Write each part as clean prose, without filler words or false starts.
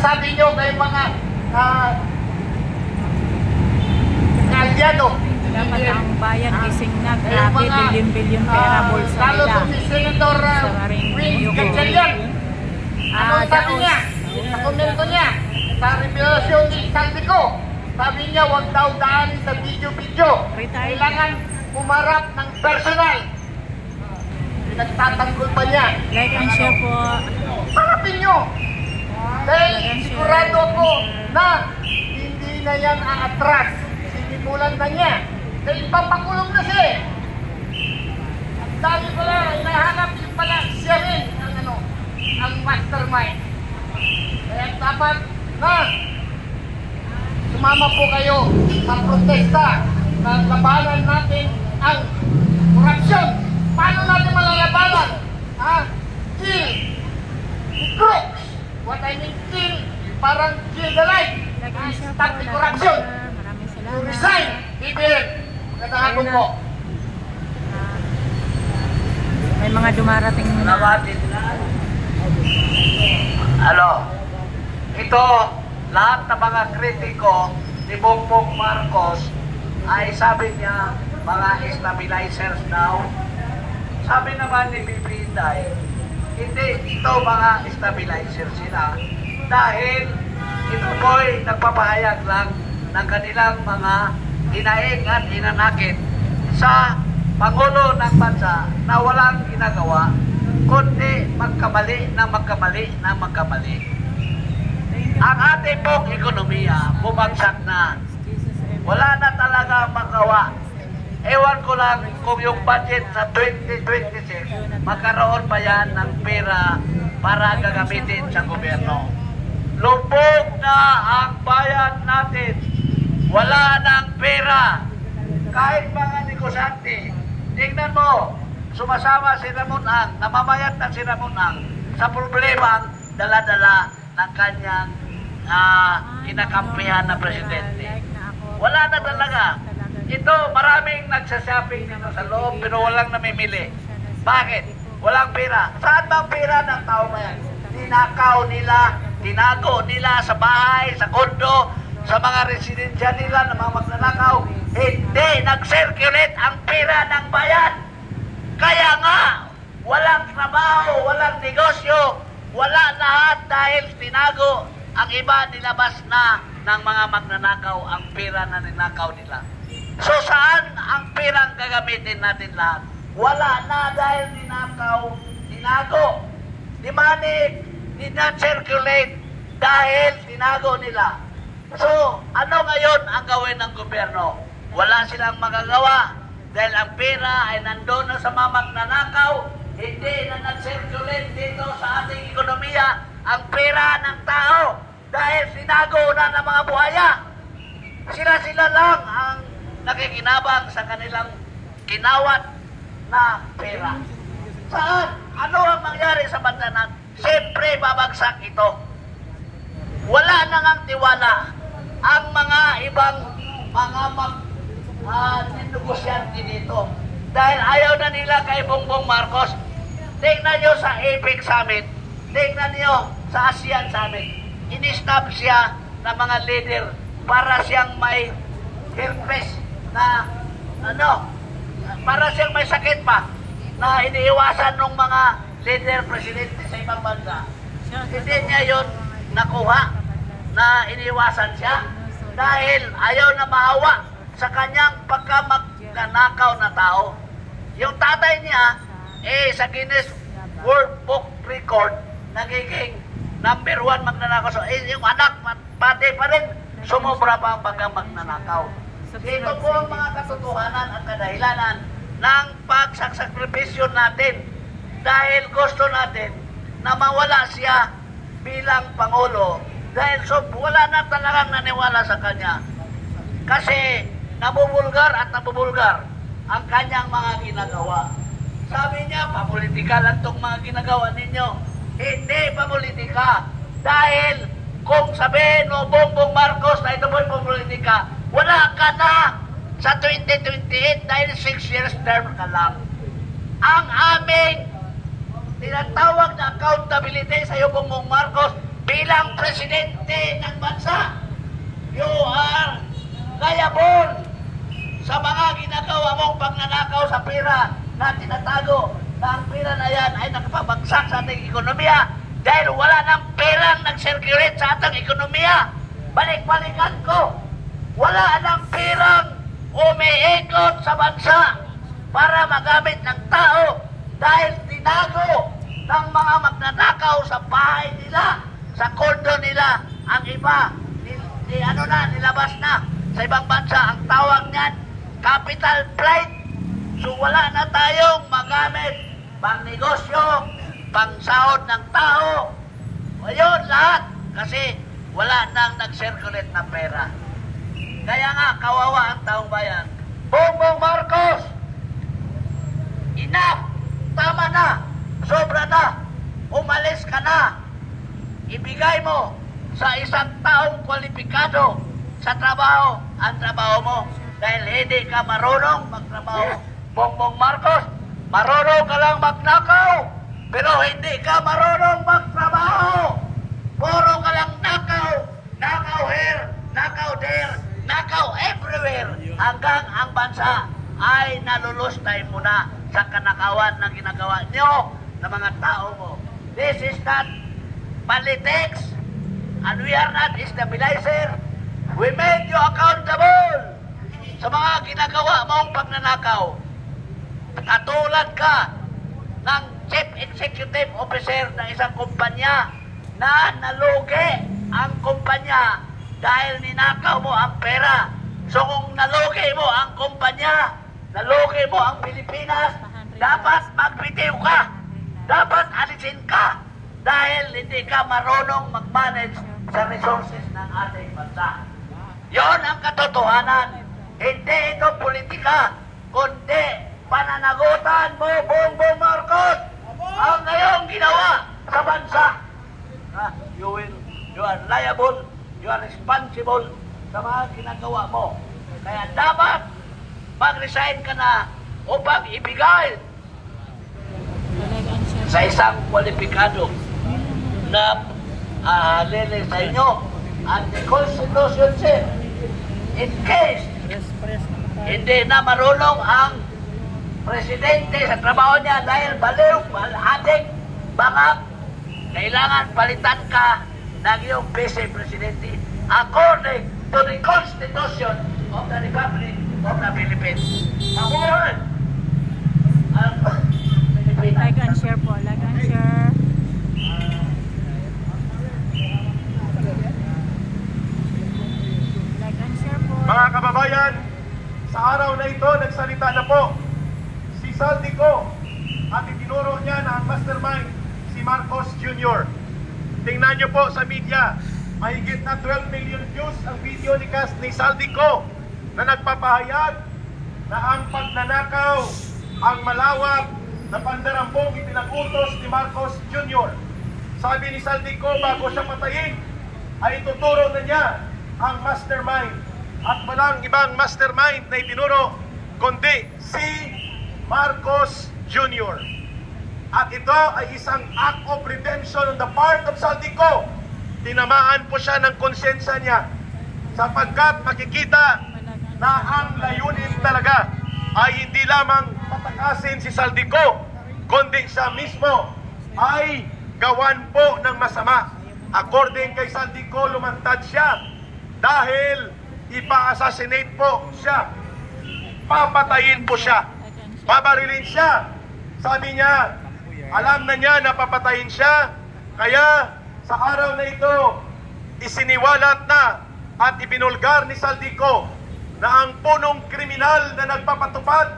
sinasabi nyo kay mga kalyado. Dapat ang bayan gising na. Grabe, bilyon-bilyon pera bulsa Lalo nila. to si Senator Wing Gatchalian. Anong sabi niya? Sa komento niya, sa revelasyon ni Saldico, sabi niya, huwag daw daan sa video-video. Kailangan umarap ng personal. Pinagtatanggol pa niya. Like and share po. Harapin nyo! Dahil sigurado ako na hindi na yan aatras. Sinimulan na niya. Dahil papakulong na siya. Ang dami pala, hinahanap yung pala siya rin ang mastermind. Kaya dapat na sumama po kayo sa protesta na labanan natin ang korupsyon. Paano natin malalabanan? Kill the crooks. What I mean kill, parang kill the light. Stop the corruption. To resign. BBM. Magandang hapon po. May mga dumarating na. Ito, lahat ng mga kritiko ni Bongbong Marcos ay sabi niya mga stabilizers daw. Sabi naman ni Bibi Inday, hindi ito mga stabilizers sila dahil ito po'y nagpapahayag lang ng kanilang mga hinaing at hinanakit sa Pangulo ng Bansa na walang ginagawa kundi magkamali ng magkamali ng magkamali. Ang ating pong ekonomiya bumagsak na. Wala na talaga magawa. Ewan ko lang kung yung budget sa 2026 magkaroon pa yan ng pera para gagamitin sa gobyerno. Lubog na ang bayan natin. Wala nang pera. Kahit mga negosyante, tingnan mo, sumasama si Ramon Ang, namamayat na si Ramon Ang sa problemang dala-dala ng kanyang kinakampihan na presidente. Wala na talaga. Ito, maraming nagsashopping dito sa loob pero walang namimili. Bakit? Walang pera. Saan bang pera ng tao ba yan? Tinakaw nila, tinago nila sa bahay, sa kondo, sa mga residensya nila ng mga magnanakaw. Hindi nag-circulate ang pera ng bayan. Kaya nga, walang trabaho, walang negosyo, wala lahat dahil tinago. Ang iba nilabas na ng mga magnanakaw ang pera na ninakaw nila. So saan ang perang gagamitin natin lahat? Wala na dahil ninakaw, tinago. Di money did not circulate dahil tinago nila. So ano ngayon ang gawin ng gobyerno? Wala silang magagawa dahil ang pera ay nandoon na sa mga magnanakaw. Hindi na nag-circulate dito sa ating ekonomiya ang pera ng tao dahil sinago na ng mga buhaya. Sila lang ang nakikinabang sa kanilang kinawat na pera. Saan? Ano ang mangyari sa bansa natin? Siyempre babagsak ito. Wala nang ang tiwala ang mga ibang mga negosyante dito. Dahil ayaw na nila kay Bongbong Marcos. Tingnan nyo sa APEC Summit. Tingnan nyo sa ASEAN Summit. In-stop siya ng mga leader para siyang may herpes na para siyang may sakit pa na iniiwasan ng mga leader presidente sa ibang bansa. Hindi niya yun nakuha na iniiwasan siya dahil ayaw na maawa sa kanyang pagkamagnanakaw na tao. Yung tatay niya sa Guinness World Book Record nagiging #1 magnanakaw. So, yung anak pati pa rin sumobra pa ang pagkamagnanakaw. Ito po ang mga katotohanan at kadahilanan ng pagsasakripisyo natin dahil gusto natin na mawala siya bilang Pangulo dahil wala na talagang naniwala sa kanya kasi nabubulgar at nabubulgar ang kanyang mga ginagawa. Sabi niya, papolitika lang itong mga ginagawa ninyo. Hindi papolitika dahil kung sabihin mo Bongbong Marcos na ito po'y papolitika, wala ka na sa 2028 dahil 6 years term ka lang. Ang aming tinatawag na accountability sa iyo Bongbong Marcos, bilang presidente ng bansa. You are liable sa mga ginagawa mong pagnanakaw sa pera na tinatago na ang pera na yan ay nakapabagsak sa ating ekonomiya dahil wala ng perang nag-circulate sa ating ekonomiya. Balik-balikan ko, wala ng perang umiikot sa bansa para magamit ng tao dahil tinago ng mga magnanakaw sa bahay nila, sa kondo nila. Ang iba, nilabas na sa ibang bansa. Ang tawag niyan, capital flight. So wala na tayong magamit pang negosyo, pang sahod ng tao. Ayun, lahat. Kasi wala nang nag-circulate na pera. Kaya nga, kawawa ang taong bayan. Bongbong Marcos, enough! Tama na! Sobra na! Umalis ka na! Ibigay mo sa isang taong kwalipikado sa trabaho ang trabaho mo dahil hindi ka marunong magtrabaho. Bongbong Marcos, marunong ka lang magnakaw pero hindi ka marunong magtrabaho. Puro ka lang nakaw, nakaw here, nakaw there, nakaw everywhere hanggang ang bansa ay nalulustay mo na sa kanakawan na ginagawa niyo ng mga tao mo. This is not politics and we are not stabilizer. We made you accountable sa mga ginagawa mong pagnanakaw. Katulad ka ng Chief Executive Officer ng isang kumpanya na nalugi ang kumpanya dahil ninakaw mo ang pera. So kung nalugi mo ang kumpanya, nalugi mo ang Pilipinas, dapat magbitiw ka. Dapat alisin ka dahil hindi ka marunong mag-manage sa resources ng ating bansa. Yon ang katotohanan. Hindi ito politika, kundi pananagutan mo, Bongbong Marcos, ang ngayong ginawa sa bansa. You are liable, you are responsible sa mga ginagawa mo. Kaya dapat mag-resign ka na upang ibigay sa isang kwalipikado na halili sa inyo ang Constitution said, in case hindi na marunong ang presidente sa trabaho niya dahil baliw, adik, bangag, kailangan palitan ka ng iyong vice-presidente according to the Constitution of the Republic of the Philippines. Mamuhan ang Pilipinas. Like and share po. Like and share. Like and share po. Mga kababayan, sa araw na ito, nagsalita na po si Saldico at itinuro niya na ang mastermind si Marcos Jr. Tingnan niyo po sa media, mahigit na 12 million views ang video ni Saldico na nagpapahayag na ang pagnanakaw ang malawak na pandarambong ipinag-utos ni Marcos Jr. Sabi ni Saldico, bago siya patayin, ay ituturo na niya ang mastermind. At walang ibang mastermind na itinuro, kundi si Marcos Jr. At ito ay isang act of redemption on the part of Saldico. Tinamaan po siya ng konsensya niya sapagkat makikita na ang layunin talaga ay hindi lamang patakasin si Saldico, kundi siya mismo ay gawan po ng masama. According kay Saldico, lumantad siya dahil ipa-assassinate po siya. Papatayin po siya. Babarilin siya. Sabi niya, alam na niya na papatayin siya, kaya sa araw na ito, isiniwalat na at ibinulgar ni Saldico na ang punong kriminal na nagpapatupad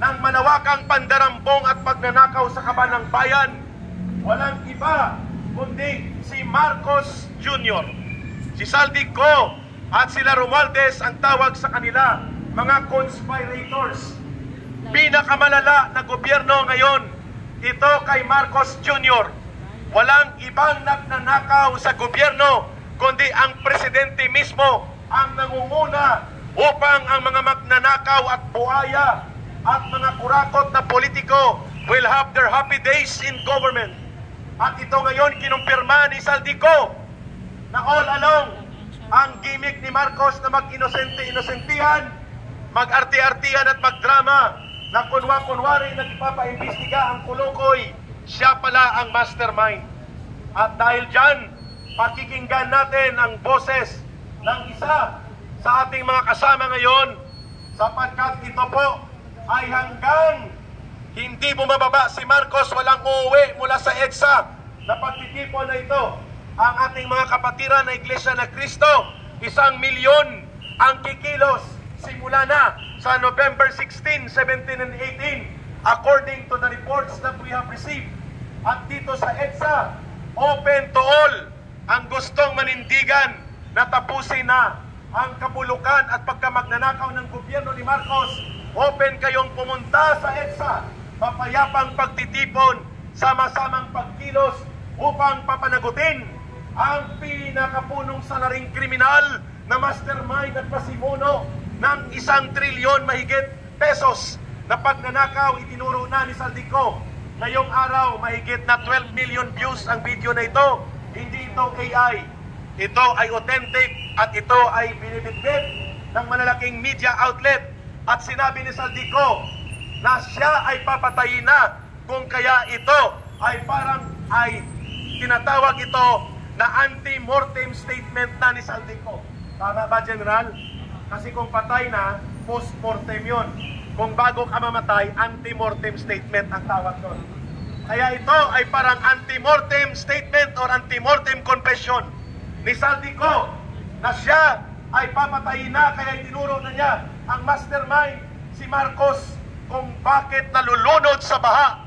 ng manawakang pandarambong at pagnanakaw sa kaban ng bayan, walang iba kundi si Marcos Jr. Si Saldico at sila Romualdez ang tawag sa kanila, mga conspirators. Pinakamalala na gobyerno ngayon, ito kay Marcos Jr. Walang ibang nagnanakaw sa gobyerno, kundi ang presidente mismo ang nangunguna upang ang mga magnanakaw at buhaya at mga kurakot na politiko will have their happy days in government. At ito ngayon kinumpirma ni Saldico na all along ang gimmick ni Marcos na mag-inosente-inosentihan, mag-arti-artihan at magdrama na kunwa-kunwari nagpapaimbestiga ang Kulukoy, siya pala ang mastermind. At dahil dyan, pakikinggan natin ang boses ng isa sa ating mga kasama ngayon, sapagkat ito po ay hanggang hindi bumababa si Marcos, walang uuwi mula sa EDSA na pagtitipon na ito. Ang ating mga kapatiran na Iglesia na Cristo, 1 milyon ang kikilos simula na sa November 16, 17, and 18 according to the reports that we have received. At dito sa EDSA, open to all ang gustong manindigan na tapusin na ang kabulukan at pagkamagnanakaw ng gobyerno ni Marcos. Open kayong pumunta sa EDSA, mapayapang pagtitipon, sama-samang pagkilos upang papanagutin ang pinakapunong salaring kriminal na mastermind at pasimuno ng 1 trilyon mahigit pesos na pagnanakaw. Itinuro na ni Saldico ngayong araw, mahigit na 12 million views ang video na ito. Hindi ito AI, ito ay authentic at ito ay binibitbit ng malalaking media outlet. At sinabi ni Saldico na siya ay papatayin na, kung kaya ito ay parang ay tinatawag ito na anti-mortem statement na ni Saldico. Tama ba, General? Kasi kung patay na, post-mortem yun. Kung bago ka mamatay, anti-mortem statement ang tawag doon. Kaya ito ay parang anti-mortem statement or anti-mortem confession ni Saldico na siya ay papatayin na, kaya tinuro na niya ang mastermind si Marcos kung bakit nalulunod sa baha,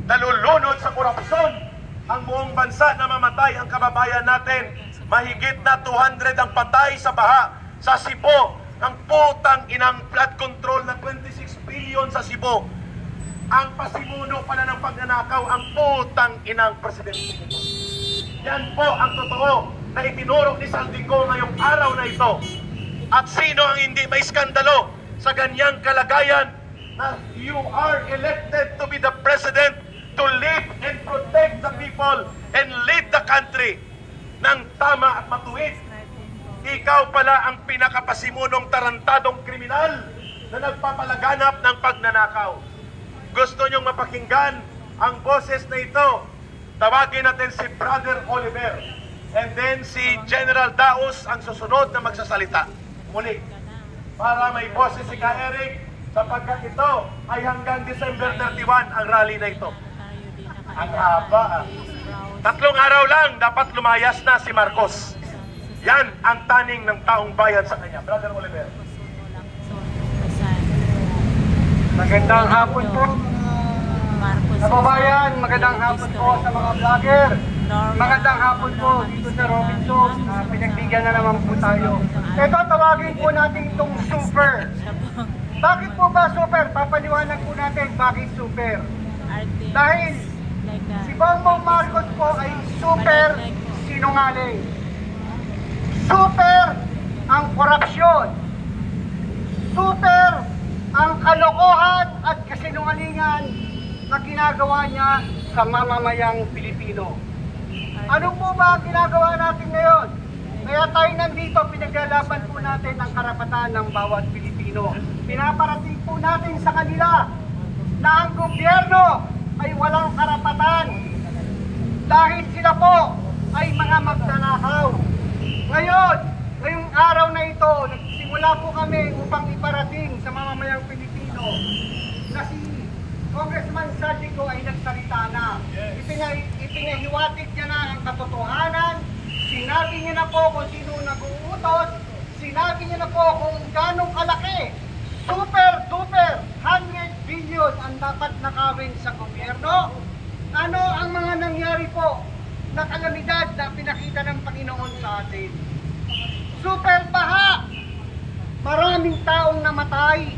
nalulunod sa korupsyon ang buong bansa, na mamatay ang kababayan natin. Mahigit na 200 ang patay sa baha sa Cebu. Ang putang inang flood control na 26 billion sa Cebu. Ang pasimuno pala ng pagnanakaw, ang putang inang presidente. Yan po ang totoo na itinuro ni Saldico ngayong araw na ito. At sino ang hindi may skandalo sa ganyang kalagayan na you are elected to be the president, to lead and protect the people and lead the country ng tama at matuwid. Ikaw pala ang pinakapasimunong tarantadong kriminal na nagpapalaganap ng pagnanakaw. Gusto nyong mapakinggan ang boses na ito? Tawagin natin si Brother Oliver. And then si General Daos ang susunod na magsasalita. Muli, para may boses si Ka Eric, sapagkat ito ay hanggang December 31 ang rally na ito. Ang haba. 3 araw lang, dapat lumayas na si Marcos. Yan ang taning ng taong bayan sa kanya. Brother Oliver. Magandang hapon po, kababayan. Magandang hapon po sa mga vlogger. Magandang hapon po dito sa Robinson. Pinagbigyan na naman po tayo. Ito, tawagin po natin itong super. Bakit po ba super? Papaliwanag po natin bakit super. Dahil si Bongbong Marcos po ay super sinungaling. Super ang korupsyon. Super ang kalokohan at kasinungalingan na ginagawa niya sa mamamayang Pilipino. Ano po ba ang ginagawa natin ngayon? Kaya tayo nandito, pinaglalaban po natin ang karapatan ng bawat Pilipino. Pinaparating po natin sa kanila na ang gobyerno ay walang karapatan dahil sila po ay mga magnanakaw. Ngayong araw na ito, nagsimula po kami upang iparating sa mamamayang Pilipino na si Congressman Saldico ay nagsalita na. Ipinahiwatig niya na ang katotohanan. Sinabi niya na po kung sino nag-uutos. Sinabi niya na po kung ganong kalaki. Super duper 100 billion ang dapat nakawin sa gobyerno. Ano ang mga nangyari po na kalamidad na pinakita ng Panginoon sa atin? Super baha. Maraming taong namatay.